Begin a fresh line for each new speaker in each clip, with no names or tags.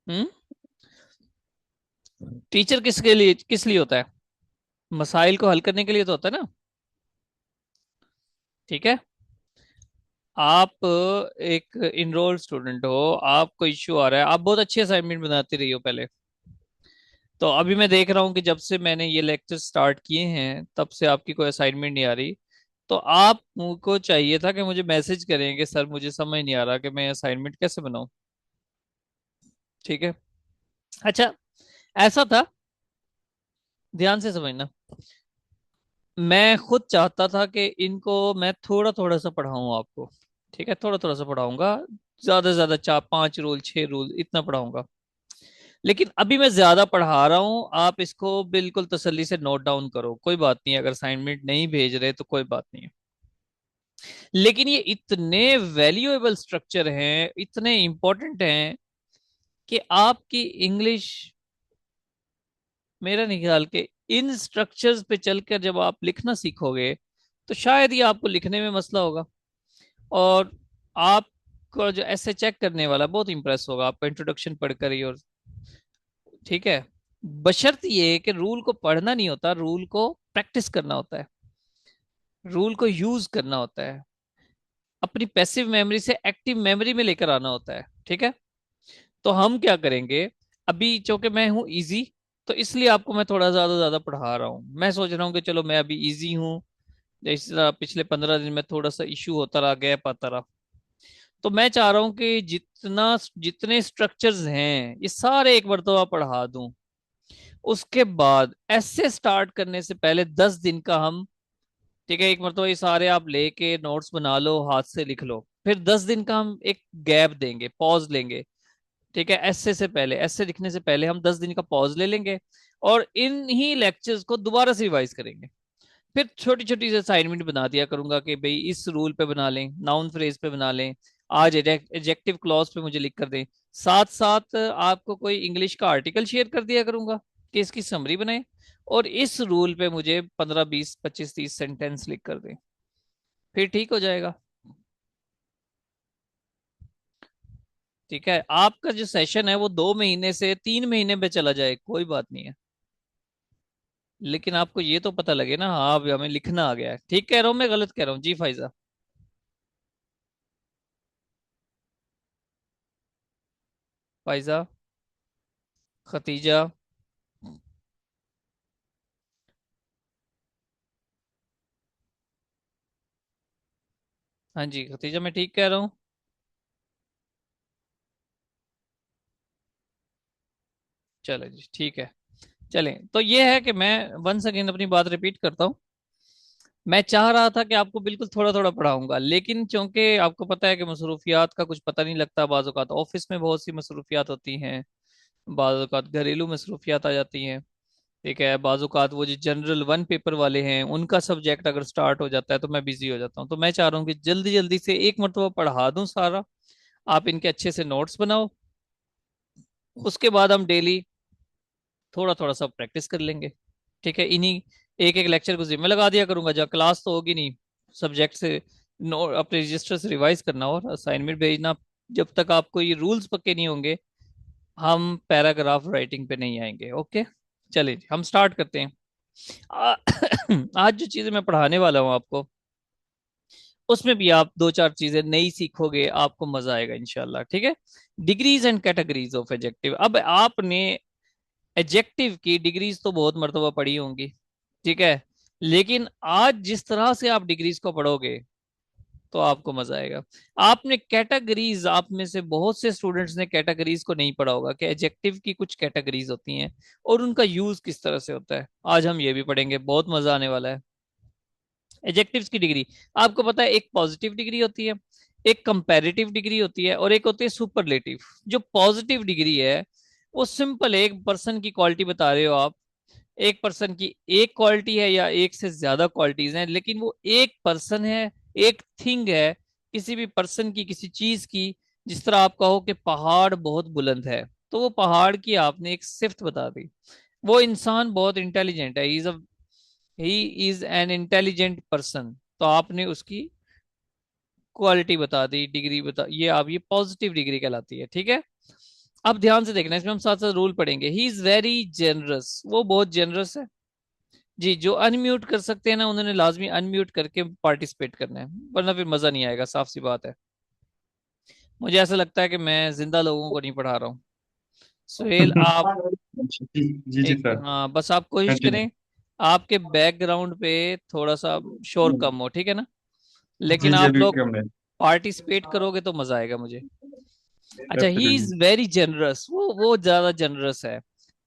हम्म। Teacher किसके लिए, किस लिए होता है? मसाइल को हल करने के लिए तो होता है ना। ठीक है। आप एक इनरोल स्टूडेंट हो, आपको इश्यू आ रहा है, आप बहुत अच्छे असाइनमेंट बनाती रही हो पहले। तो अभी मैं देख रहा हूँ कि जब से मैंने ये लेक्चर स्टार्ट किए हैं तब से आपकी कोई असाइनमेंट नहीं आ रही। तो आपको चाहिए था कि मुझे मैसेज करें कि सर मुझे समझ नहीं आ रहा कि मैं असाइनमेंट कैसे बनाऊं। ठीक है। अच्छा, ऐसा था, ध्यान से समझना। मैं खुद चाहता था कि इनको मैं थोड़ा थोड़ा सा पढ़ाऊं आपको। ठीक है, थोड़ा थोड़ा सा पढ़ाऊंगा। ज्यादा से ज्यादा चार पांच रूल, छह रूल, इतना पढ़ाऊंगा। लेकिन अभी मैं ज्यादा पढ़ा रहा हूं, आप इसको बिल्कुल तसल्ली से नोट डाउन करो, कोई बात नहीं, अगर असाइनमेंट नहीं भेज रहे तो कोई बात नहीं है। लेकिन ये इतने वैल्यूएबल स्ट्रक्चर हैं, इतने इंपॉर्टेंट हैं कि आपकी इंग्लिश, मेरा नहीं ख्याल के इन स्ट्रक्चर्स पे चलकर जब आप लिखना सीखोगे तो शायद ही आपको लिखने में मसला होगा। और आपको जो ऐसे चेक करने वाला बहुत इंप्रेस होगा आपका इंट्रोडक्शन पढ़कर ही। और ठीक है, बशर्त ये कि रूल को पढ़ना नहीं होता, रूल को प्रैक्टिस करना होता है, रूल को यूज करना होता है, अपनी पैसिव मेमोरी से एक्टिव मेमोरी में लेकर आना होता है। ठीक है। तो हम क्या करेंगे, अभी चूंकि मैं हूँ इजी, तो इसलिए आपको मैं थोड़ा ज्यादा ज्यादा पढ़ा रहा हूँ। मैं सोच रहा हूँ कि चलो मैं अभी इजी हूँ, इस तरह पिछले 15 दिन में थोड़ा सा इशू होता रहा, गैप आता रहा। तो मैं चाह रहा हूँ कि जितना जितने स्ट्रक्चर्स हैं ये सारे एक मर्तबा पढ़ा दूं। उसके बाद ऐसे स्टार्ट करने से पहले 10 दिन का हम, ठीक है, एक मरतबा ये सारे आप लेके नोट्स बना लो, हाथ से लिख लो, फिर 10 दिन का हम एक गैप देंगे, पॉज लेंगे। ठीक है, ऐसे से पहले, ऐसे लिखने से पहले हम 10 दिन का पॉज ले लेंगे और इन ही लेक्चर्स को दोबारा से रिवाइज करेंगे। फिर छोटी छोटी से असाइनमेंट बना दिया करूंगा कि भाई इस रूल पे बना लें, नाउन फ्रेज पे बना लें, आज एडजेक्टिव क्लॉज पे मुझे लिख कर दें। साथ साथ आपको कोई इंग्लिश का आर्टिकल शेयर कर दिया करूंगा कि इसकी समरी बनाए, और इस रूल पे मुझे 15 20 25 30 सेंटेंस लिख कर दें। फिर ठीक हो जाएगा। ठीक है, आपका जो सेशन है वो 2 महीने से 3 महीने में चला जाए, कोई बात नहीं है। लेकिन आपको ये तो पता लगे ना, हाँ अब हमें लिखना आ गया है। ठीक कह रहा हूँ, मैं गलत कह रहा हूँ जी फाइजा? Pfizer, Khadija. हाँ जी खतीजा, मैं ठीक कह रहा हूँ। चलो जी ठीक है। चलें, तो ये है कि मैं वन सेकेंड अपनी बात रिपीट करता हूँ। मैं चाह रहा था कि आपको बिल्कुल थोड़ा थोड़ा पढ़ाऊंगा, लेकिन चूंकि आपको पता है कि मसरूफियात का कुछ पता नहीं लगता, बाज़ औक़ात ऑफिस में बहुत सी मसरूफियात होती हैं, बाज़ औक़ात घरेलू मसरूफियात आ जाती हैं। ठीक है, बाज़ औक़ात वो जो जनरल वन पेपर वाले हैं उनका सब्जेक्ट अगर स्टार्ट हो जाता है तो मैं बिजी हो जाता हूँ। तो मैं चाह रहा हूँ कि जल्दी जल्दी से एक मरतबा पढ़ा दूं सारा, आप इनके अच्छे से नोट्स बनाओ, उसके बाद हम डेली थोड़ा थोड़ा सा प्रैक्टिस कर लेंगे। ठीक है, इन्हीं एक एक लेक्चर को जिम्मे लगा दिया करूंगा, जहाँ क्लास तो होगी नहीं, सब्जेक्ट से नो अपने रजिस्टर से रिवाइज करना और असाइनमेंट भेजना। जब तक आपको ये रूल्स पक्के नहीं होंगे हम पैराग्राफ राइटिंग पे नहीं आएंगे। ओके, चलिए हम स्टार्ट करते हैं। आ, आज जो चीजें मैं पढ़ाने वाला हूँ आपको, उसमें भी आप दो चार चीजें नई सीखोगे, आपको मजा आएगा इंशाल्लाह। ठीक है। Degrees and categories of adjective. अब आपने एडजेक्टिव की डिग्रीज तो बहुत मर्तबा पढ़ी होंगी, ठीक है, लेकिन आज जिस तरह से आप डिग्रीज को पढ़ोगे तो आपको मजा आएगा। आपने कैटेगरीज, आप में से बहुत से स्टूडेंट्स ने कैटेगरीज को नहीं पढ़ा होगा कि एडजेक्टिव की कुछ कैटेगरीज होती हैं और उनका यूज किस तरह से होता है। आज हम ये भी पढ़ेंगे, बहुत मजा आने वाला है। एडजेक्टिव्स की डिग्री, आपको पता है एक पॉजिटिव डिग्री होती है, एक कंपैरेटिव डिग्री होती है, और एक होती है सुपरलेटिव। जो पॉजिटिव डिग्री है वो सिंपल एक पर्सन की क्वालिटी बता रहे हो आप, एक पर्सन की एक क्वालिटी है या एक से ज्यादा क्वालिटीज हैं, लेकिन वो एक पर्सन है, एक थिंग है, किसी भी पर्सन की, किसी चीज की। जिस तरह आप कहो कि पहाड़ बहुत बुलंद है, तो वो पहाड़ की आपने एक सिफ्त बता दी। वो इंसान बहुत इंटेलिजेंट है, he is an intelligent person, तो आपने उसकी क्वालिटी बता दी, डिग्री बता, ये आप, ये पॉजिटिव डिग्री कहलाती है। ठीक है। अब ध्यान से देखना, इसमें हम साथ साथ रूल पढ़ेंगे। ही इज वेरी जेनरस, वो बहुत जेनरस है। जी, जो अनम्यूट कर सकते हैं ना, उन्होंने लाजमी अनम्यूट करके पार्टिसिपेट करना है, वरना फिर मजा नहीं आएगा, साफ सी बात है। मुझे ऐसा लगता है कि मैं जिंदा लोगों को नहीं पढ़ा रहा हूँ। सुहेल आप
जी जी जी
एक,
सर।
हाँ बस आप कोशिश
कंटिन्यू।
करें आपके बैकग्राउंड पे थोड़ा सा शोर कम हो, ठीक है ना?
जी
लेकिन
जी
आप
अभी
लोग
कम है।
पार्टिसिपेट करोगे तो मजा आएगा मुझे। अच्छा, ही
एब्सोल्युटली।
इज वेरी जनरस, वो ज्यादा जनरस है।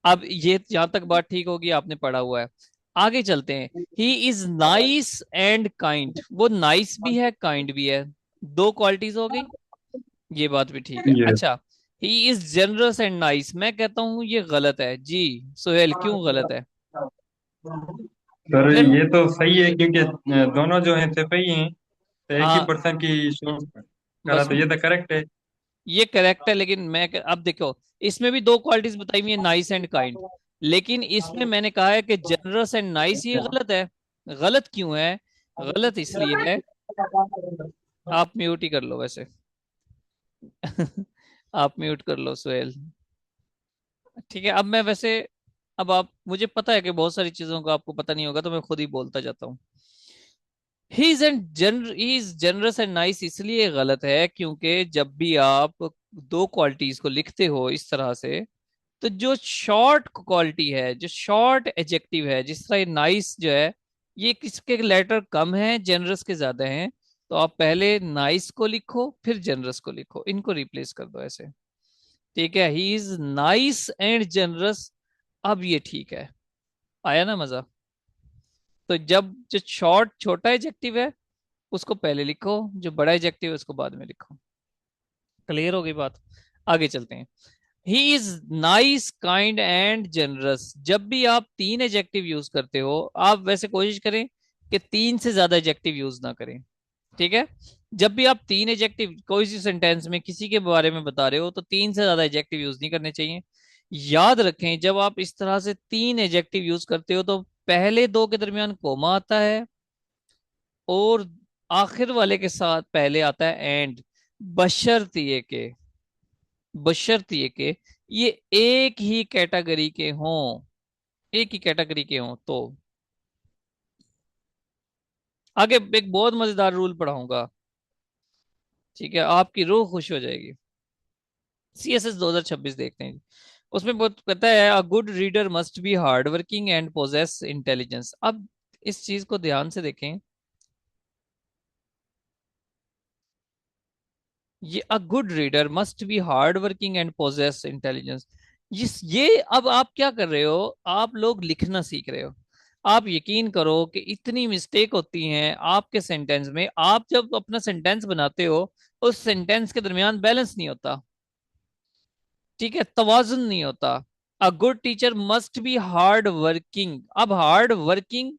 अब ये जहां तक बात ठीक होगी, आपने पढ़ा हुआ है। आगे चलते हैं। He is nice and kind, वो नाइस भी है काइंड भी है, दो क्वालिटीज हो गई। ये बात भी ठीक है।
यस।
अच्छा, he is generous and nice, मैं कहता हूं ये गलत है जी। सोहेल क्यों गलत है?
सर
अरे
ये तो सही है क्योंकि दोनों जो हैं सिपाही हैं, तो एक ही
हाँ,
पर्सन की शो करा,
बस
तो ये तो करेक्ट है।
ये करेक्ट है, लेकिन अब देखो, इसमें भी दो क्वालिटीज बताई हुई है, नाइस एंड काइंड। लेकिन इसमें मैंने कहा है कि जनरस एंड नाइस ये गलत है। गलत क्यों है? गलत इसलिए है, आप म्यूट ही कर लो वैसे। आप म्यूट कर लो सुहेल। ठीक है, अब मैं वैसे, अब आप, मुझे पता है कि बहुत सारी चीजों का आपको पता नहीं होगा, तो मैं खुद ही बोलता जाता हूँ। He is generous and nice इसलिए गलत है क्योंकि जब भी आप दो क्वालिटीज को लिखते हो इस तरह से, तो जो शॉर्ट क्वालिटी है, जो शॉर्ट एजेक्टिव है, जिस तरह नाइस जो है, ये किसके लेटर कम है, जनरस के ज्यादा हैं, तो आप पहले नाइस को लिखो फिर जनरस को लिखो, इनको रिप्लेस कर दो ऐसे। ठीक है, he is nice and generous. अब ये ठीक है, आया ना मजा? तो जब जो शॉर्ट छोटा एजेक्टिव है उसको पहले लिखो, जो बड़ा एजेक्टिव है उसको बाद में लिखो। क्लियर हो गई बात? आगे चलते हैं। He is nice kind and generous, जब भी आप तीन एजेक्टिव यूज करते हो, आप वैसे कोशिश करें कि तीन से ज्यादा एजेक्टिव यूज ना करें। ठीक है, जब भी आप तीन एजेक्टिव कोई सी सेंटेंस में किसी के बारे में बता रहे हो, तो तीन से ज्यादा एजेक्टिव यूज नहीं करने चाहिए। याद रखें, जब आप इस तरह से तीन एजेक्टिव यूज करते हो, तो पहले दो के दरमियान कोमा आता है, और आखिर वाले के साथ पहले आता है एंड। बशर्ते के, बशर्ते के ये एक ही कैटेगरी के हों, एक ही कैटेगरी के हों तो। आगे एक बहुत मजेदार रूल पढ़ाऊंगा, ठीक है, आपकी रूह खुश हो जाएगी। CSS 2026 देखते हैं। उसमें बहुत कहता है, a good reader must be hard working and possess intelligence. अब इस चीज को ध्यान से देखें, ये a good reader must be hard working and possess intelligence. ये अब आप क्या कर रहे हो, आप लोग लिखना सीख रहे हो। आप यकीन करो कि इतनी मिस्टेक होती हैं आपके सेंटेंस में, आप जब अपना सेंटेंस बनाते हो, उस सेंटेंस के दरमियान बैलेंस नहीं होता, ठीक है, तवाजुन नहीं होता। A good teacher must be hard working, अब हार्ड वर्किंग,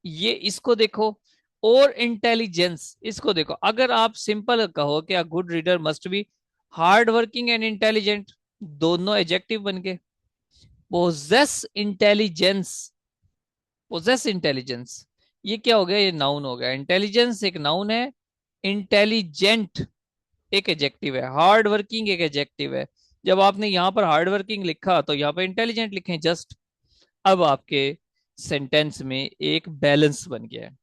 ये इसको देखो, और इंटेलिजेंस इसको देखो। अगर आप सिंपल कहो कि अ good reader must be hard working and intelligent, दोनों एडजेक्टिव बन गए। पोजेस इंटेलिजेंस, पोजेस इंटेलिजेंस, ये क्या हो गया? ये नाउन हो गया। इंटेलिजेंस एक नाउन है, इंटेलिजेंट एक एडजेक्टिव है, हार्ड वर्किंग एक एडजेक्टिव है। जब आपने यहां पर हार्ड वर्किंग लिखा, तो यहाँ पर इंटेलिजेंट लिखें जस्ट। अब आपके सेंटेंस में एक बैलेंस बन गया है।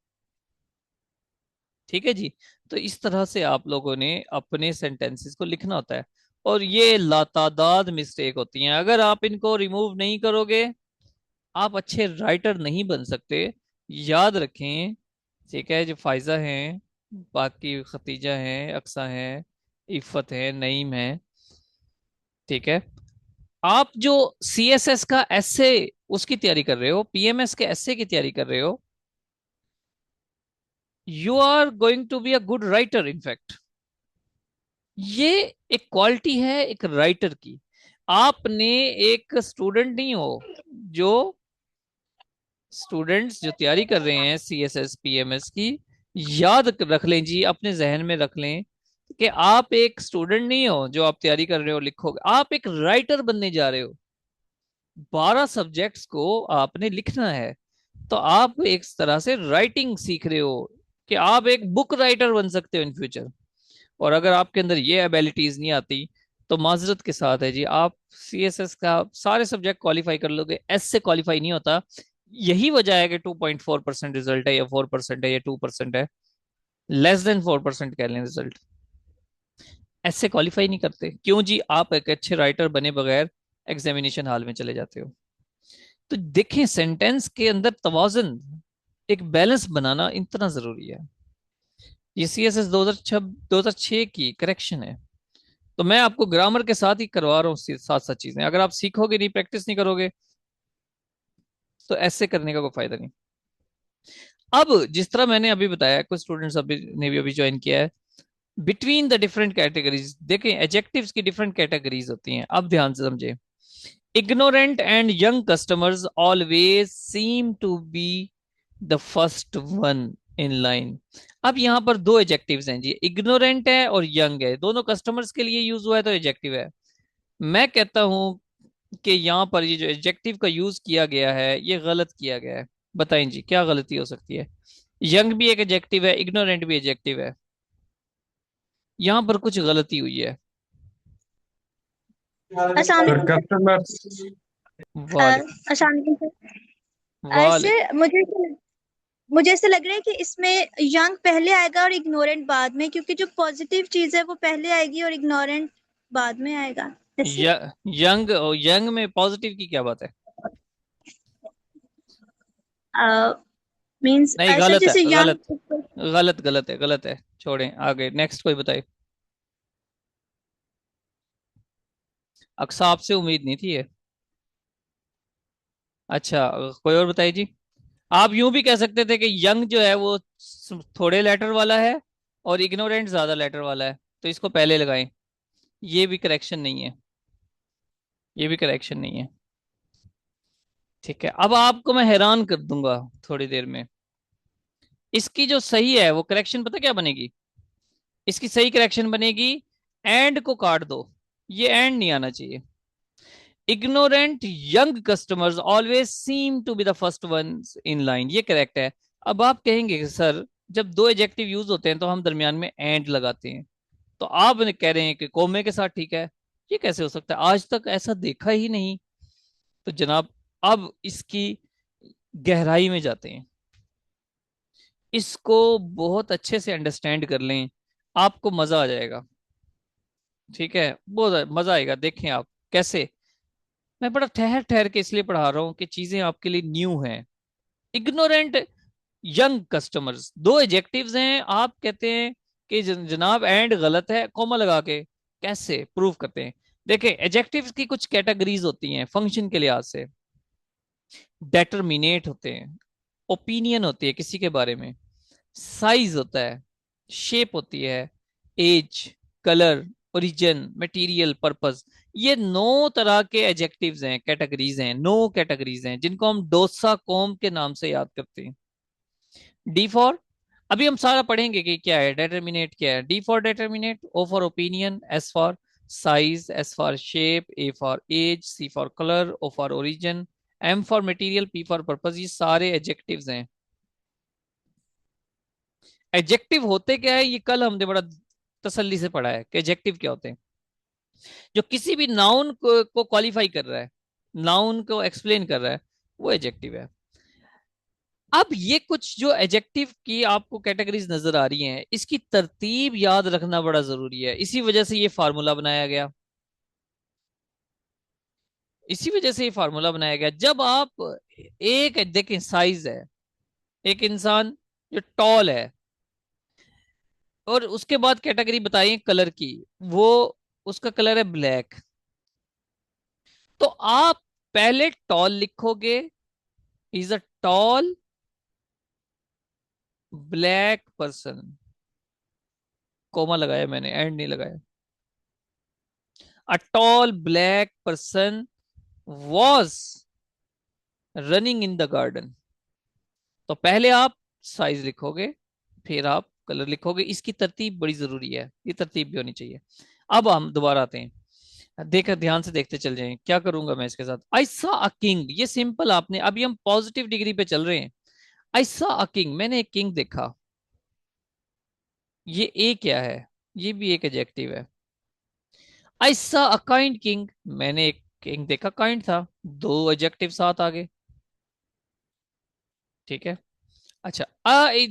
ठीक है जी। तो इस तरह से आप लोगों ने अपने सेंटेंसेस को लिखना होता है, और ये लातादाद मिस्टेक होती हैं, अगर आप इनको रिमूव नहीं करोगे, आप अच्छे राइटर नहीं बन सकते। याद रखें, ठीक है, जो फायजा हैं, बाकी खतीजा हैं, अक्सा हैं, इफ़त है, नईम है, ठीक है, आप जो CSS का एसए उसकी तैयारी कर रहे हो, PMS के एसए की तैयारी कर रहे हो, you are going to be a good writer in fact. ये एक क्वालिटी है एक राइटर की। आपने एक स्टूडेंट नहीं हो, जो स्टूडेंट्स जो तैयारी कर रहे हैं CSS PMS की, याद रख लें जी, अपने जहन में रख लें कि आप एक स्टूडेंट नहीं हो जो आप तैयारी कर रहे हो लिखोगे, आप एक राइटर बनने जा रहे हो। 12 सब्जेक्ट्स को आपने लिखना है, तो आप एक तरह से राइटिंग सीख रहे हो, कि आप एक बुक राइटर बन सकते हो इन फ्यूचर। और अगर आपके अंदर ये एबिलिटीज नहीं आती, तो माजरत के साथ है जी, आप सीएसएस का सारे सब्जेक्ट क्वालिफाई कर लोगे, एस से क्वालिफाई नहीं होता। यही वजह है कि 2.4% रिजल्ट है, या 4% है, या 2% है, लेस देन 4% कह लें रिजल्ट। एस से क्वालिफाई नहीं करते क्यों जी? आप एक अच्छे राइटर बने बगैर एग्जामिनेशन हॉल में चले जाते हो। तो देखें, सेंटेंस के अंदर तवाज़ुन, एक बैलेंस बनाना इतना जरूरी है। ये सीएसएस 2006 की करेक्शन है। तो मैं आपको ग्रामर के साथ ही करवा रहा हूँ, साथ साथ चीजें अगर आप सीखोगे नहीं, प्रैक्टिस नहीं करोगे, तो ऐसे करने का कोई फायदा नहीं। अब जिस तरह मैंने अभी बताया, कुछ स्टूडेंट्स अभी ने भी अभी ज्वाइन किया है, बिटवीन द डिफरेंट कैटेगरीज, देखें एडजेक्टिव्स की डिफरेंट कैटेगरीज होती हैं। अब ध्यान से समझे। Ignorant and young customers always seem to be the first one in line. अब यहां पर दो एडजेक्टिव्स हैं जी, इग्नोरेंट है और यंग है, दोनों कस्टमर्स के लिए यूज हुआ है, तो एडजेक्टिव है। मैं कहता हूं कि यहाँ पर ये जो एडजेक्टिव का यूज किया गया है, ये गलत किया गया है। बताएं जी, क्या गलती हो सकती है? यंग भी एक एडजेक्टिव है, इग्नोरेंट भी एडजेक्टिव है, यहाँ पर कुछ गलती हुई है।
अस्सलाम
तो
वालेकुम
कस्टमर
वाल
अस्सलाम वालेकुम सर।
वाल
ऐसे मुझे ऐसे लग रहा है कि इसमें यंग पहले आएगा और इग्नोरेंट बाद में, क्योंकि जो पॉजिटिव चीज है वो पहले आएगी और इग्नोरेंट बाद में आएगा ऐसे।
यंग, यंग में पॉजिटिव की क्या बात है?
मींस
नहीं,
ऐसे
गलत है,
जैसे
गलत,
यंग।
गलत, गलत है, गलत है। छोड़ें, आगे नेक्स्ट कोई बताए। अक्सा, आपसे उम्मीद नहीं थी ये। अच्छा, कोई और बताइए जी। आप यूं भी कह सकते थे कि यंग जो है वो थोड़े लेटर वाला है, और इग्नोरेंट ज्यादा लेटर वाला है, तो इसको पहले लगाएं। ये भी करेक्शन नहीं है, ये भी करेक्शन नहीं है। ठीक है, अब आपको मैं हैरान कर दूंगा थोड़ी देर में। इसकी जो सही है वो करेक्शन पता क्या बनेगी? इसकी सही करेक्शन बनेगी, एंड को काट दो, ये एंड नहीं आना चाहिए। Ignorant young customers always seem to be the first ones in line, ये करेक्ट है। अब आप कहेंगे कि सर, जब दो एडजेक्टिव यूज होते हैं तो हम दरमियान में एंड लगाते हैं, तो आप कह रहे हैं कि कोमे के साथ ठीक है। ये कैसे हो सकता है? आज तक ऐसा देखा ही नहीं। तो जनाब, अब इसकी गहराई में जाते हैं, इसको बहुत अच्छे से अंडरस्टैंड कर लें, आपको मजा आ जाएगा। ठीक है, बहुत मजा आएगा। देखें आप कैसे, मैं बड़ा ठहर ठहर के इसलिए पढ़ा रहा हूं कि चीजें आपके लिए न्यू हैं। इग्नोरेंट यंग कस्टमर्स, दो एडजेक्टिव्स हैं, आप कहते हैं कि जनाब एंड गलत है, कॉमा लगा के कैसे प्रूव करते हैं? देखें, एडजेक्टिव्स की कुछ कैटेगरीज होती हैं फंक्शन के लिहाज से। डेटरमिनेट होते हैं, ओपिनियन होती है किसी के बारे में, साइज होता है, शेप होती है, age, colour, origin, material, purpose. ये 9 तरह के एडजेक्टिव्स हैं, कैटेगरीज हैं, 9 कैटेगरीज हैं, जिनको हम डोसा कॉम के नाम से याद करते हैं। डी फॉर, अभी हम सारा पढ़ेंगे कि क्या है डेटरमिनेट, क्या है। D for determinate, O for opinion, S for size, S for shape, A for age, C for colour, O for origin, M for material, P for purpose. ये सारे एडजेक्टिव्स हैं। एडजेक्टिव होते क्या है, ये कल हमने बड़ा तसल्ली से पढ़ा है कि एडजेक्टिव क्या होते हैं। जो किसी भी नाउन को क्वालिफाई कर रहा है, नाउन को एक्सप्लेन कर रहा है, वो एडजेक्टिव है। अब ये कुछ जो एडजेक्टिव की आपको कैटेगरीज नजर आ रही हैं, इसकी तरतीब याद रखना बड़ा जरूरी है। इसी वजह से ये फार्मूला बनाया गया, इसी वजह से ये फार्मूला बनाया गया। जब आप एक देखें, साइज है, एक इंसान जो टॉल है, और उसके बाद कैटेगरी बताइए कलर की, वो उसका कलर है ब्लैक, तो आप पहले टॉल लिखोगे, is a tall black person, comma लगाया मैंने, एंड नहीं लगाया। A tall black person was running in the garden. तो पहले आप साइज लिखोगे, फिर आप कलर लिखोगे। इसकी तरतीब बड़ी जरूरी है, ये तरतीब भी होनी चाहिए। अब हम दोबारा आते हैं, देख ध्यान से देखते चल जाएं। क्या करूंगा मैं इसके साथ? आई सॉ अ किंग, ये सिंपल, आपने अभी हम पॉजिटिव डिग्री पे चल रहे हैं। आई सॉ अ किंग, मैंने एक किंग देखा। ये ए क्या है? ये भी एक एडजेक्टिव है। आई सा अ काइंड किंग, मैंने एक किंग देखा, काइंड था, दो एडजेक्टिव साथ आ गए। ठीक है। अच्छा,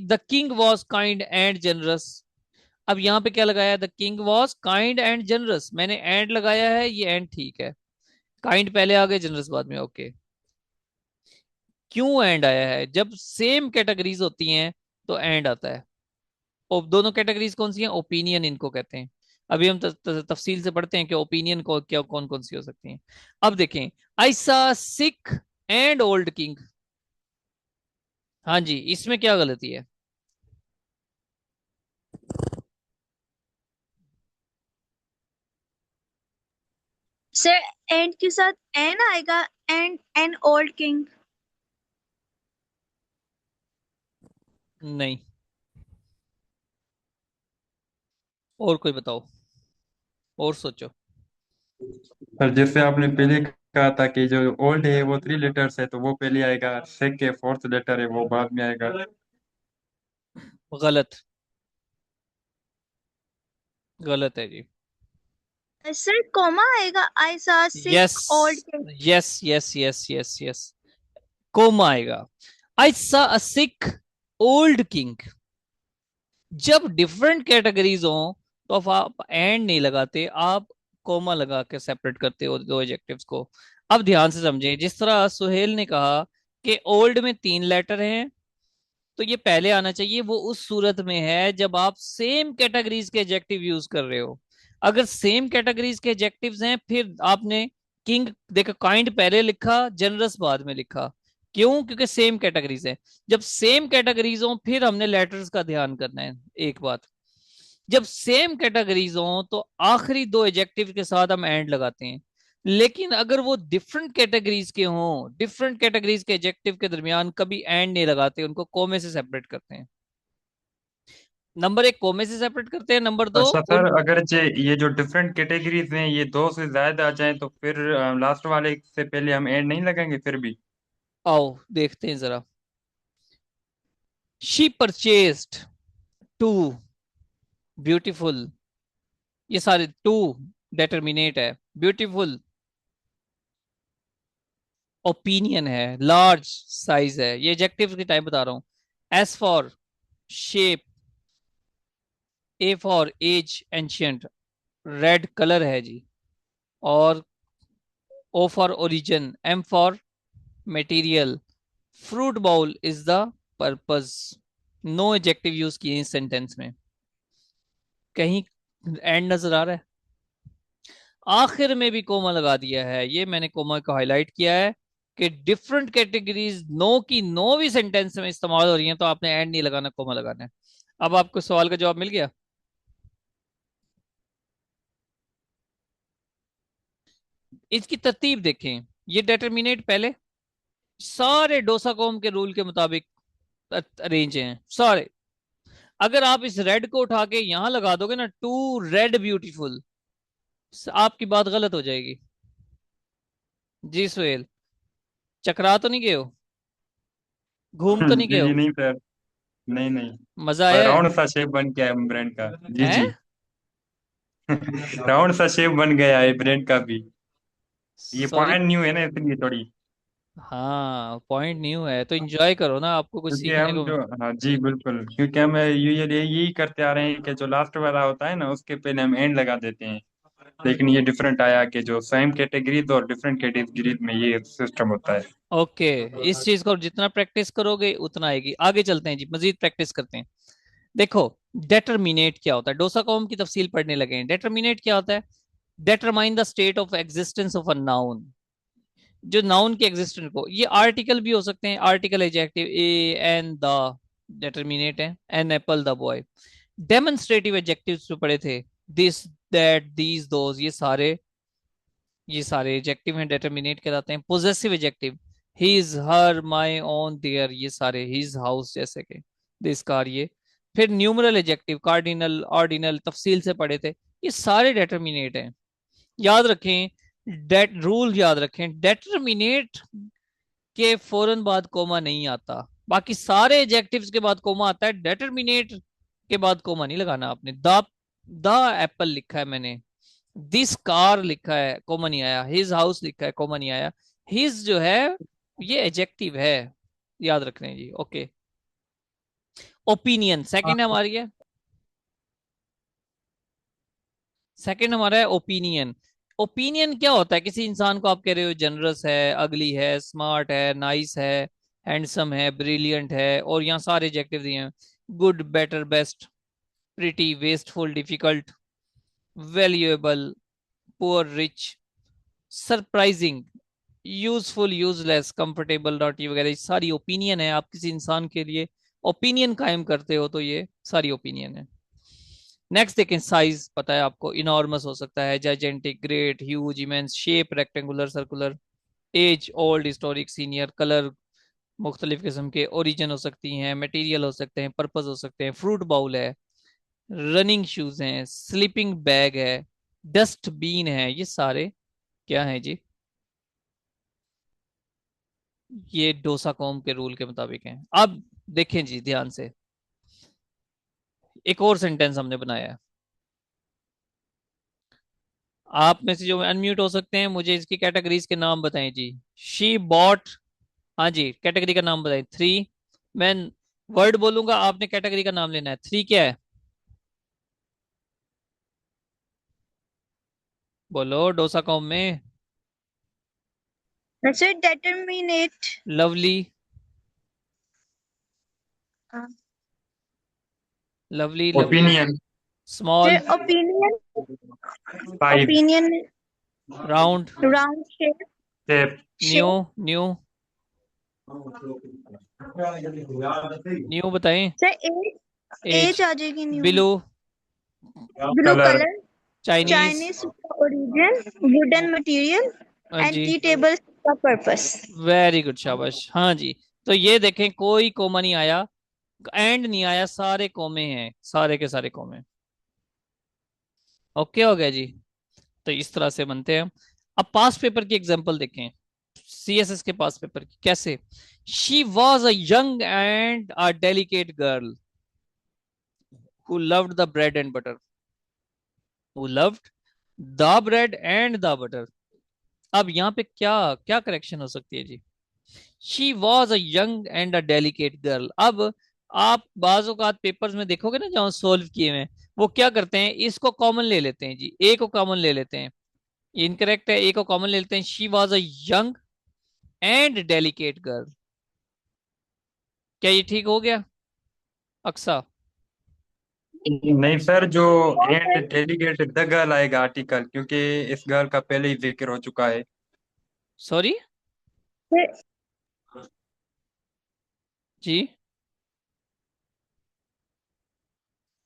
the king was kind and generous. अब यहाँ पे क्या लगाया? The king was kind and generous, मैंने एंड लगाया है, ये एंड ठीक है। काइंड पहले आ गए, जनरस बाद में, ओके। क्यों एंड आया है? जब सेम कैटेगरीज होती हैं तो एंड आता है। और दोनों कैटेगरीज कौन सी हैं? ओपिनियन इनको कहते हैं। अभी हम तफसील से पढ़ते हैं कि ओपिनियन को क्या कौन कौन सी हो सकती हैं। अब देखें, आई सा सिक एंड ओल्ड किंग। हाँ जी, इसमें क्या गलती है?
सर एंड के साथ एन आएगा, एंड एन ओल्ड किंग।
नहीं, और कोई बताओ, और सोचो।
पर जैसे आपने पहले कहा था कि जो ओल्ड है वो 3 लेटर्स है, तो वो पहले आएगा, सेक के 4th लेटर है वो बाद में आएगा।
गलत, गलत है जी।
सर कॉमा आएगा, I saw
yes,
sick old king.
Yes, yes, yes, yes, yes, comma आएगा। I saw a sick old king. जब डिफरेंट कैटेगरीज हो तो अब आप एंड नहीं लगाते, आप कोमा लगा के सेपरेट करते हो दो एडजेक्टिव्स को। अब ध्यान से समझें, जिस तरह सुहेल ने कहा कि ओल्ड में 3 लेटर हैं, तो ये पहले आना चाहिए, वो उस सूरत में है जब आप सेम कैटेगरीज के एडजेक्टिव यूज कर रहे हो। अगर सेम कैटेगरीज के एडजेक्टिव्स हैं, फिर आपने किंग देखा, काइंड पहले लिखा, जनरस बाद में लिखा। क्यों? क्योंकि सेम कैटेगरीज है। जब सेम कैटेगरीज हो फिर हमने लेटर्स का ध्यान करना है। एक बात, जब सेम कैटेगरीज हो तो आखिरी दो एडजेक्टिव के साथ हम एंड लगाते हैं। लेकिन अगर वो डिफरेंट कैटेगरीज के हों, डिफरेंट कैटेगरीज के एडजेक्टिव के दरमियान कभी एंड नहीं लगाते, उनको कोमे से सेपरेट करते हैं। नंबर एक, कोमे से सेपरेट करते हैं, नंबर दो
अच्छा सर,
उन।
अगर ये जो डिफरेंट कैटेगरीज हैं ये 2 से ज्यादा आ जाएं तो फिर लास्ट वाले से पहले हम एंड नहीं लगाएंगे फिर भी?
आओ देखते हैं जरा। शी परचेस्ड टू ब्यूटीफुल, ये सारे टू डेटर्मिनेट है, ब्यूटीफुल ओपिनियन है, लार्ज साइज है, ये एडजेक्टिव की टाइप बता रहा हूं। S for shape, A for age ancient, red colour है जी। और O for origin, M for material, fruit bowl is the purpose. No adjective use किए इस सेंटेंस में, कहीं एंड नजर आ रहा है? आखिर में भी कोमा लगा दिया है, ये मैंने कोमा को हाईलाइट किया है कि डिफरेंट कैटेगरीज नो की नो भी सेंटेंस में इस्तेमाल हो रही हैं तो आपने एंड नहीं लगाना, कोमा लगाना है। अब आपको सवाल का जवाब मिल गया। इसकी तरतीब देखें, ये डेटर्मिनेट पहले सारे डोसाकॉम के रूल के मुताबिक अरेंज हैं सारे। अगर आप इस रेड को उठा के यहां लगा दोगे ना, टू रेड ब्यूटीफुल, आपकी बात गलत हो जाएगी। जी सुहेल, चकरा तो नहीं गए हो? घूम तो नहीं गए
जी जी
हो?
नहीं सर, नहीं नहीं।
मजा
पर
आया है?
राउंड सा शेप बन गया है ब्रेन का, जी जी।
हैं?
राउंड सा शेप बन गया है ब्रेन का भी। ये
सॉरी।
पॉइंट न्यू है ना इसलिए थोड़ी।
हाँ, पॉइंट न्यू है तो एंजॉय करो ना, आपको कुछ
क्योंकि
सीखने
हम
को।
जो, हाँ जी बिल्कुल, क्योंकि हम यूजुअली यही करते आ रहे हैं कि जो लास्ट वाला होता है ना उसके पहले हम एंड लगा देते हैं। लेकिन ये डिफरेंट आया कि जो सेम कैटेगरी और डिफरेंट कैटेगरी में ये सिस्टम होता है।
ओके, इस चीज को जितना प्रैक्टिस करोगे उतना आएगी। आगे चलते हैं जी, मजीद प्रैक्टिस करते हैं। देखो, डेटरमिनेट क्या होता है, डोसाकॉम की तफसील पढ़ने लगे हैं। डेटरमिनेट क्या होता है? Determine the state of existence of a noun, जो नाउन के एग्जिस्टेंस को, ये आर्टिकल भी हो सकते हैं, article adjective, a an the determinate है, an apple the boy. Demonstrative adjectives जो पढ़े थे, दिस दैट दीज दोज, ये सारे एडजेक्टिव हैं, डेटरमिनेट कहलाते हैं। Possessive adjective, his her my own their, ये सारे, हिज हाउस जैसे के, दिस कार, ये। फिर न्यूमरल एडजेक्टिव, कार्डिनल ऑर्डिनल, तफसील से पढ़े थे, ये सारे डेटरमिनेट हैं। याद रखें, डेट रूल याद रखें, डेटरमिनेट के फौरन बाद कोमा नहीं आता, बाकी सारे एडजेक्टिव्स के बाद कोमा आता है, डेटरमिनेट के बाद कोमा नहीं लगाना आपने। द एप्पल लिखा है मैंने, दिस कार लिखा है, कॉमन ही आया। हिज हाउस लिखा है, कॉमन ही आया। हिज जो है ये एडजेक्टिव है, याद रखना है जी। ओके, ओपिनियन सेकंड हमारी है। सेकंड हमारा है ओपिनियन। ओपिनियन क्या होता है? किसी इंसान को आप कह रहे हो जनरस है, अगली है, स्मार्ट है, नाइस है, हैंडसम है, ब्रिलियंट है, और यहाँ सारे एडजेक्टिव दिए हैं। Good, better, best, pretty, wasteful, difficult, valuable, poor, rich, surprising, useful, useless, comfortable, naughty वगैरह, ये सारी ओपिनियन है। आप किसी इंसान के लिए ओपिनियन कायम करते हो तो ये सारी ओपिनियन है। नेक्स्ट देखें, साइज पता है आपको, इनॉर्मस हो सकता है, gigantic, great, huge, immense, shape rectangular, circular, age, old, historic, senior, colour मुख्तलिफ किस्म के, ओरिजिन हो सकती हैं, मटेरियल हो सकते हैं, पर्पस हो सकते हैं, फ्रूट बाउल है, रनिंग शूज हैं, स्लीपिंग बैग है, डस्टबीन है, ये सारे क्या है जी? ये डोसा कॉम के रूल के मुताबिक हैं। अब देखें जी ध्यान से, एक और सेंटेंस हमने बनाया है। आप में से जो अनम्यूट हो सकते हैं, मुझे इसकी कैटेगरीज के नाम बताएं जी। शी बॉट, हाँ जी, कैटेगरी का नाम बताएं। थ्री, मैं वर्ड बोलूंगा, आपने कैटेगरी का नाम लेना है। थ्री क्या है? बोलो डोसा कॉम में।
Sir determinate,
lovely, lovely, lovely,
opinion,
small,
sir opinion,
five,
opinion,
round,
round shape,
new,
shape,
new, new बताएं।
sir age,
एज,
age आ जाएगी new,
blue,
blue
colour,
color,
Chinese,
Chinese का origin, wooden material
हाँ
and
ji,
tea tables का purpose।
Very good, शाबाश। हाँ जी, तो ये देखें कोई कोमा नहीं आया, एंड नहीं आया, सारे कोमे हैं, सारे के सारे कोमे। ओके हो गया जी। तो इस तरह से बनते हैं हम। अब पास्ट पेपर की एग्जांपल देखें, सीएसएस के पास्ट पेपर की कैसे। She was a young and a delicate girl who loved the bread and butter, who loved the bread and the butter. अब यहाँ पे क्या क्या करेक्शन हो सकती है जी? She was a young and a delicate girl. अब आप बाज औकात पेपर्स में देखोगे ना जहाँ सोल्व किए हुए हैं, वो क्या करते हैं, इसको कॉमन ले लेते हैं जी, ए को कॉमन ले लेते हैं। ये इनकरेक्ट है, ए को कॉमन ले लेते हैं। She was a young and delicate girl. क्या ये ठीक हो गया अक्सा?
नहीं सर, जो
और
and
sir,
delegate the girl आएगा आर्टिकल, क्योंकि इस गर्ल का पहले ही जिक्र हो चुका है।
सॉरी
sir,
जी,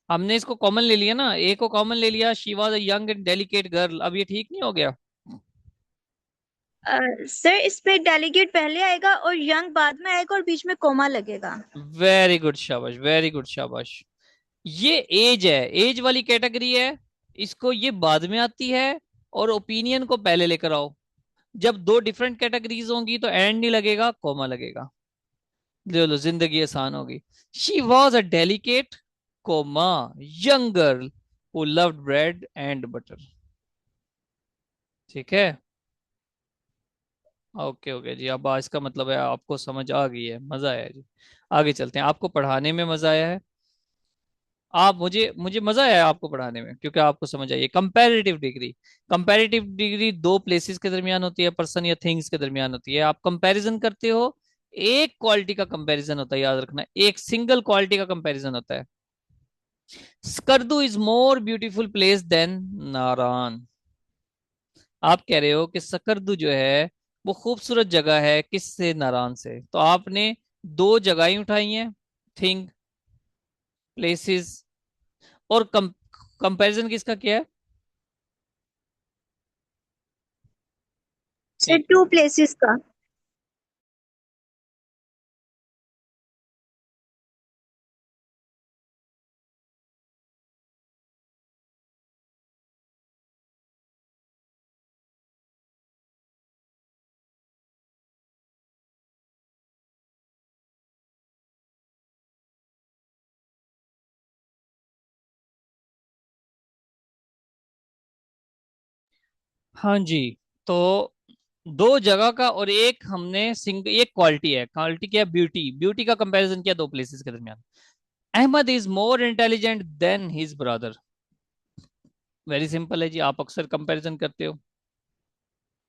हमने इसको कॉमन ले लिया ना, ए को कॉमन ले लिया, she was a young and delicate girl. अब ये ठीक नहीं हो गया?
सर इसमें डेलीगेट पहले आएगा और यंग बाद में आएगा और बीच में कोमा लगेगा।
वेरी गुड, शाबाश, वेरी गुड, शाबाश। ये एज है, एज वाली कैटेगरी है, इसको ये बाद में आती है, और ओपिनियन को पहले लेकर आओ। जब दो डिफरेंट कैटेगरीज होंगी तो एंड नहीं लगेगा, कोमा लगेगा। ले लो, जिंदगी आसान होगी। She was a delicate comma young girl who loved bread and butter. ठीक है, ओके ओके जी। अब इसका मतलब है आपको समझ आ गई है, मजा आया जी। आगे चलते हैं, आपको पढ़ाने में मजा आया है। आप मुझे मुझे मजा आया आपको पढ़ाने में, क्योंकि आपको समझ आई है। कंपैरेटिव डिग्री, कंपैरेटिव डिग्री दो प्लेसेस के दरमियान होती है, पर्सन या थिंग्स के दरमियान होती है। आप कंपैरिजन करते हो, एक क्वालिटी का कंपैरिजन होता है, याद रखना, एक सिंगल क्वालिटी का कंपैरिजन होता है। Skardu is more beautiful place than Naran. आप कह रहे हो कि सकरदू जो है वो खूबसूरत जगह है, किससे? नारान से। तो आपने दो जगह ही उठाई हैं, थिंग, प्लेसेस, और कंपैरिजन किसका किया है?
सर टू प्लेसेस का।
हाँ जी। तो दो जगह का और एक हमने एक क्वालिटी है, क्वालिटी क्या, ब्यूटी, ब्यूटी का कंपैरिजन किया दो प्लेसेस के दरमियान। Ahmad is more intelligent than his brother. Very simple है जी, आप अक्सर कंपैरिजन करते हो।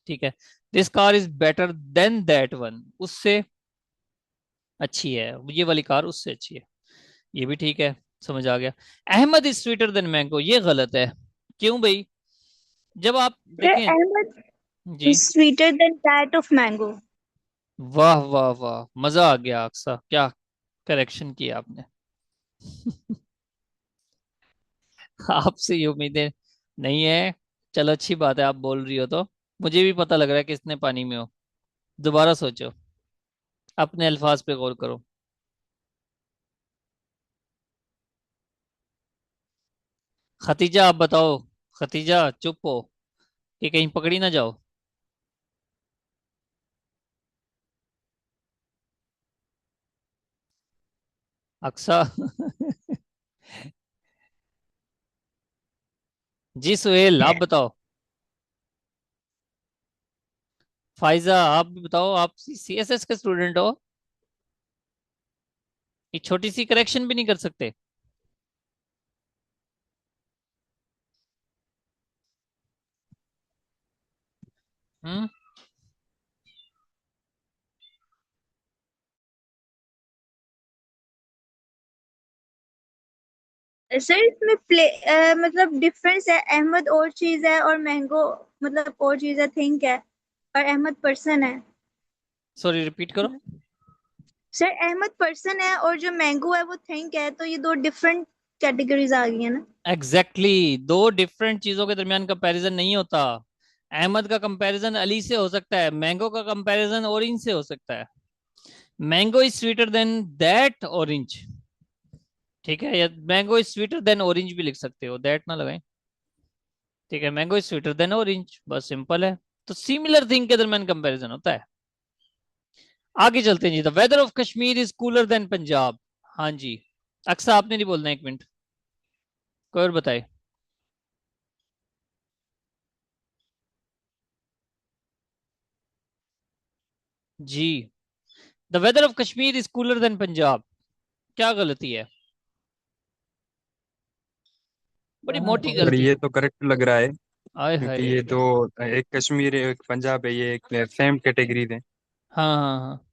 ठीक है। This car is better than that one, उससे अच्छी है, ये वाली कार उससे अच्छी है। ये भी ठीक है, समझ आ गया। Ahmad is sweeter than mango, ये गलत है। क्यों भाई? जब आप
सर
देखें।
Ahmad
ji.
Is sweeter than that of mango.
वाह वाह वाह, मजा आ गया अक्सा, क्या करेक्शन किया आपने। आपसे ये उम्मीदें नहीं है। चलो अच्छी बात है, आप बोल रही हो तो मुझे भी पता लग रहा है कि कितने पानी में हो। दोबारा सोचो, अपने अल्फाज पे गौर करो। खतीजा आप बताओ। खतीजा चुप हो कि कहीं पकड़ी ना जाओ। अक्सा। जी सुहेल आप बताओ। फाइजा आप भी बताओ, आप सीएसएस के स्टूडेंट हो, ये छोटी सी करेक्शन भी नहीं कर सकते? हम्म।
सर इसमें मतलब डिफरेंस है, अहमद और चीज है और मैंगो मतलब और चीज है, थिंक है, और अहमद पर्सन है।
सॉरी, रिपीट करो।
सर अहमद पर्सन है और जो मैंगो है वो थिंक है, तो ये दो डिफरेंट कैटेगरीज आ गई है ना।
एग्जैक्टली exactly, दो डिफरेंट चीजों के दरमियान कंपैरिजन नहीं होता। अहमद का कंपैरिजन अली से हो सकता है, मैंगो का कंपैरिजन ऑरेंज से हो सकता है। Mango is sweeter than that orange. ठीक है, या mango is sweeter then orange भी लिख सकते हो, दैट ना लगाएं। ठीक है, mango is sweeter then orange, बस सिंपल है। तो सिमिलर थिंग के दरमियान कंपैरिजन होता है। आगे चलते हैं जी। The weather of Kashmir is cooler than Punjab. हाँ जी। अक्सा आपने नहीं बोलना, 1 मिनट, कोई और बताए। जी। The weather of Kashmir is cooler than Punjab, क्या गलती है? बड़ी मोटी
और
गलती।
ये तो करेक्ट लग रहा है,
आय
क्योंकि
हाय।
ये दो, एक कश्मीर है एक पंजाब है, ये एक सेम कैटेगरी है।
हाँ हाँ हाँ,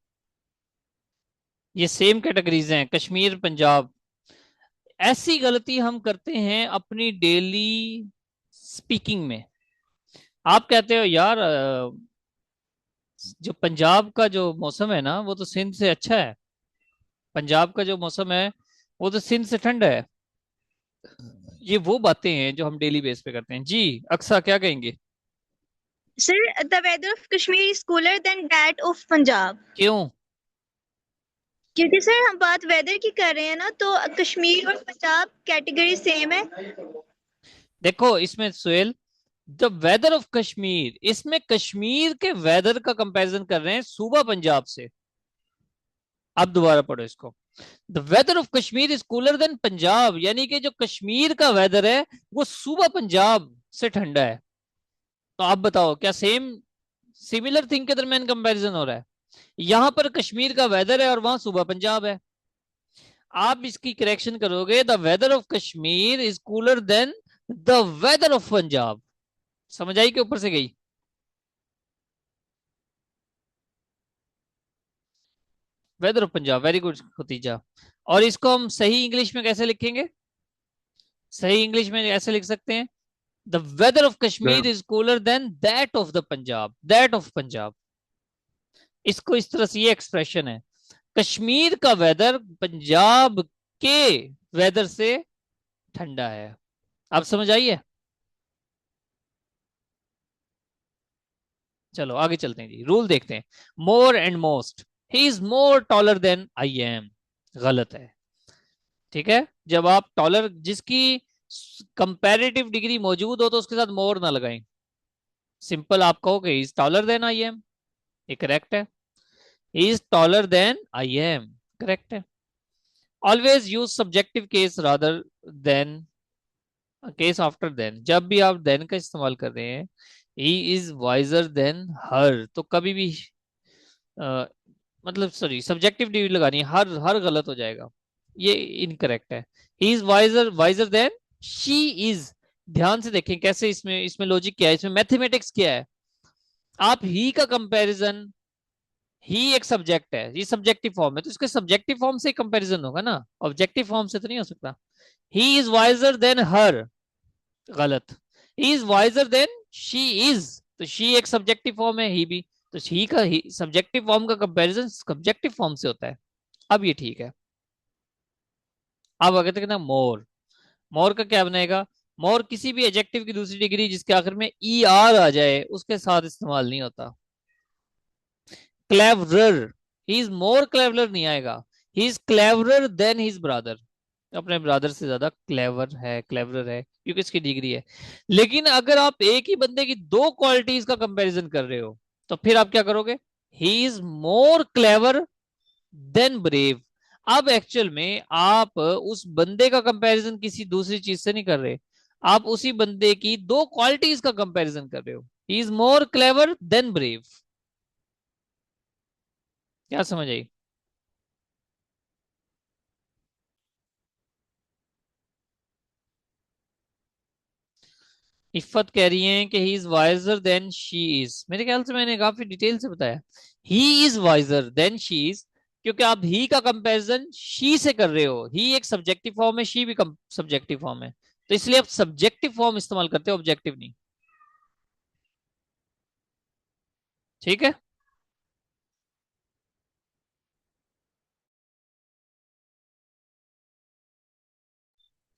ये सेम कैटेगरीज हैं, कश्मीर पंजाब। ऐसी गलती हम करते हैं अपनी डेली स्पीकिंग में। आप कहते हो यार जो पंजाब का जो मौसम है ना वो तो सिंध से अच्छा है। पंजाब का जो मौसम है वो तो सिंध से ठंडा है। ये वो बातें हैं जो हम डेली बेस पे करते हैं जी। अक्सा क्या कहेंगे?
Sir the weather of Kashmir is cooler than that of Punjab.
क्यों?
क्योंकि सर हम बात वेदर की कर रहे हैं ना, तो कश्मीर और पंजाब कैटेगरी सेम है।
देखो इसमें Suhail, the weather of Kashmir, इसमें कश्मीर के वेदर का कंपैरिजन कर रहे हैं सूबा पंजाब से। अब दोबारा पढ़ो इसको। The weather of Kashmir is cooler than Punjab, यानी कि जो कश्मीर का वेदर है वो सूबा पंजाब से ठंडा है। तो आप बताओ क्या सेम, सिमिलर थिंग के दरमियान कंपैरिजन हो रहा है? यहां पर कश्मीर का वेदर है और वहां सूबा पंजाब है। आप इसकी करेक्शन करोगे, the weather of Kashmir is cooler than the weather of Punjab. समझ आई कि ऊपर से गई? Weather of Punjab, very good Khatija. और इसको हम सही इंग्लिश में कैसे लिखेंगे? सही इंग्लिश में ऐसे लिख सकते हैं, the weather of Kashmir is cooler than that of the Punjab, that of Punjab. इसको इस तरह से, ये एक्सप्रेशन है, कश्मीर का वेदर पंजाब के वेदर से ठंडा है। आप समझ आइए। चलो आगे चलते हैं जी, रूल देखते हैं। More and most, he is more taller than I am, गलत है। ठीक है, जब आप टॉलर, जिसकी कंपैरेटिव डिग्री मौजूद हो तो उसके साथ मोर ना लगाएं। सिंपल आप कहोगे is taller than I am, ये करेक्ट है। Is taller than I am, correct है। Always use subjective case rather than case after than, जब भी आप देन का इस्तेमाल कर रहे हैं he is wiser than her, तो कभी भी अ, मतलब सॉरी सब्जेक्टिव डी लगानी है, हर गलत हो जाएगा, ये इनकरेक्ट है। He is wiser wiser than she is. ध्यान से देखें कैसे, इसमें इसमें लॉजिक क्या है, इसमें मैथमेटिक्स क्या है। आप ही का कंपैरिजन, ही एक सब्जेक्ट है, ये सब्जेक्टिव फॉर्म है, तो इसके सब्जेक्टिव फॉर्म से कंपैरिजन होगा ना, ऑब्जेक्टिव फॉर्म से तो नहीं हो सकता। ही इज वाइजर देन हर, गलत। ही is wiser than she is, तो शी एक सब्जेक्टिव फॉर्म है, ही भी, तो ही का ही सब्जेक्टिव फॉर्म का कंपैरिजन सब्जेक्टिव फॉर्म से होता है। अब ये ठीक है। अब अगर तक ना मोर, मोर का क्या बनेगा? मोर किसी भी एडजेक्टिव की दूसरी डिग्री जिसके आखिर में ई आर आ जाए उसके साथ इस्तेमाल नहीं होता। Cleverer, he is more cleverer नहीं आएगा, he is cleverer than his brother, अपने ब्रदर से ज्यादा क्लेवर है, क्लेवरर है, क्योंकि इसकी डिग्री है। लेकिन अगर आप एक ही बंदे की दो क्वालिटीज का कंपैरिजन कर रहे हो तो फिर आप क्या करोगे? He is more clever than brave. अब एक्चुअल में आप उस बंदे का कंपैरिजन किसी दूसरी चीज से नहीं कर रहे, आप उसी बंदे की दो क्वालिटीज का कंपैरिजन कर रहे हो। He is more clever than brave. क्या समझ आई? इफ़त कह रही हैं कि he is wiser than she is, मेरे ख्याल से मैंने काफी डिटेल से बताया। He is wiser than she is, क्योंकि आप ही का कंपैरिजन शी से कर रहे हो, ही एक सब्जेक्टिव फॉर्म है, शी भी सब्जेक्टिव फॉर्म है, तो इसलिए आप सब्जेक्टिव फॉर्म इस्तेमाल करते हो, ऑब्जेक्टिव नहीं। ठीक है।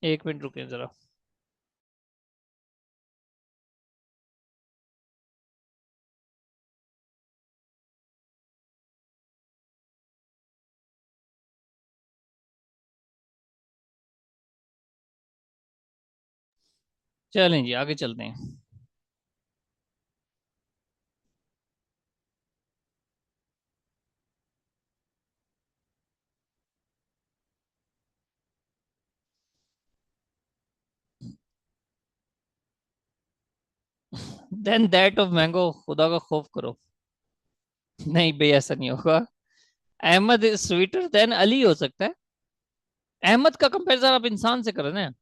1 मिनट रुकिए जरा। चलें जी आगे चलते हैं। देन दैट ऑफ मैंगो, खुदा का खौफ करो। नहीं भाई ऐसा नहीं होगा। Ahmad is sweeter than Ali हो सकता है। अहमद का कंपैरिजन आप इंसान से कर रहे हैं ना।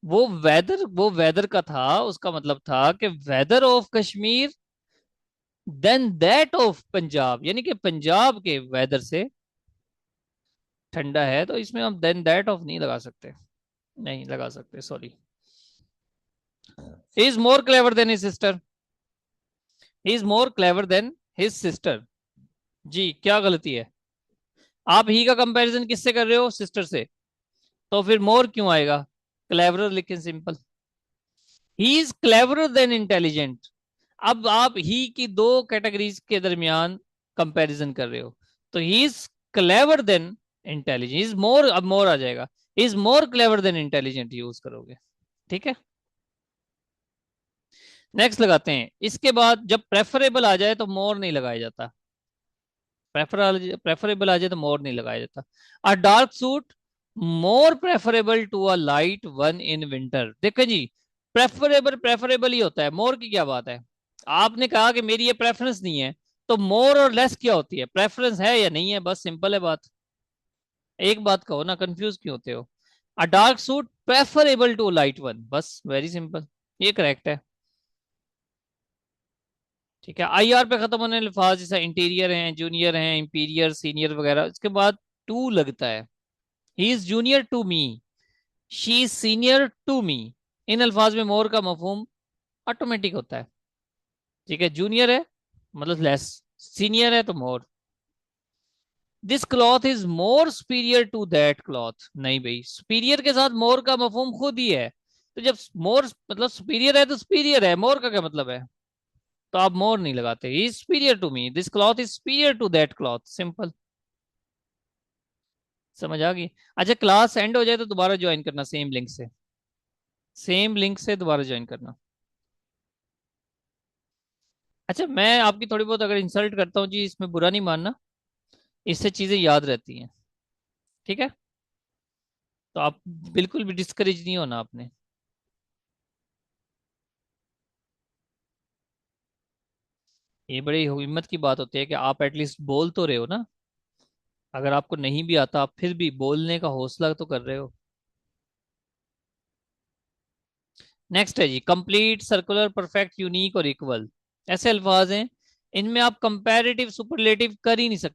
वो वेदर का था, उसका मतलब था कि weather of Kashmir than that of Punjab, यानी कि पंजाब के वेदर से ठंडा है, तो इसमें हम देन दैट ऑफ नहीं लगा सकते, नहीं लगा सकते, sorry. He is more clever than his sister, he is more clever than his sister. जी क्या गलती है? आप ही का कंपैरिजन किससे कर रहे हो? सिस्टर से, तो फिर मोर क्यों आएगा? क्लेवरर लिखें simple. He is cleverer then intelligent. अब आप ही की दो कैटेगरीज के दरमियान कंपैरिजन कर रहे हो, तो he is clever than intelligent, is more, अब मोर आ जाएगा, is more clever then intelligent use करोगे। ठीक है। नेक्स्ट लगाते हैं। इसके बाद जब प्रेफरेबल आ जाए तो मोर नहीं लगाया जाता, प्रेफरेबल आ जाए तो मोर नहीं लगाया जाता। A dark suit more preferable to a light one in winter. देखो जी, प्रेफरेबल प्रेफरेबल ही होता है, मोर की क्या बात है? आपने कहा कि मेरी ये प्रेफरेंस नहीं है, तो मोर और लेस क्या होती है? प्रेफरेंस है या नहीं है, बस सिंपल है बात। एक बात कहो ना, कंफ्यूज क्यों होते हो? A dark suit preferable to light one, बस वेरी सिंपल, ये करेक्ट है। ठीक है। आई आर पे खत्म होने वाले अल्फाज जैसा इंटीरियर हैं, जूनियर हैं, इंपीरियर, सीनियर वगैरह, इसके बाद टू लगता है। He is junior to me, she is senior to me. इन अल्फाज में मोर का मफहूम ऑटोमेटिक होता है। ठीक है, जूनियर है मतलब लेस, सीनियर है तो more. This cloth is more superior to that cloth, नहीं भाई, सुपीरियर के साथ मोर का मफहूम खुद ही है, तो जब मोर मतलब सुपीरियर है तो सुपीरियर है, मोर का क्या मतलब है? तो आप मोर नहीं लगाते। He is superior to me, this cloth is superior to that cloth, simple. समझ आ गई? अच्छा, क्लास एंड हो जाए तो दोबारा ज्वाइन करना सेम लिंक से, सेम लिंक से दोबारा ज्वाइन करना। अच्छा, मैं आपकी थोड़ी बहुत अगर इंसल्ट करता हूँ जी, इसमें बुरा नहीं मानना, इससे चीजें याद रहती हैं। ठीक है, तो आप बिल्कुल भी डिस्करेज नहीं होना आपने। ये बड़ी हिम्मत की बात होती है कि आप एटलीस्ट बोल तो रहे हो ना। अगर आपको नहीं भी आता आप फिर भी बोलने का हौसला तो कर रहे हो। नेक्स्ट है जी, कंप्लीट, सर्कुलर, परफेक्ट, यूनिक और इक्वल। ऐसे अल्फाज हैं इनमें आप कंपैरेटिव सुपरलेटिव कर ही नहीं सकते।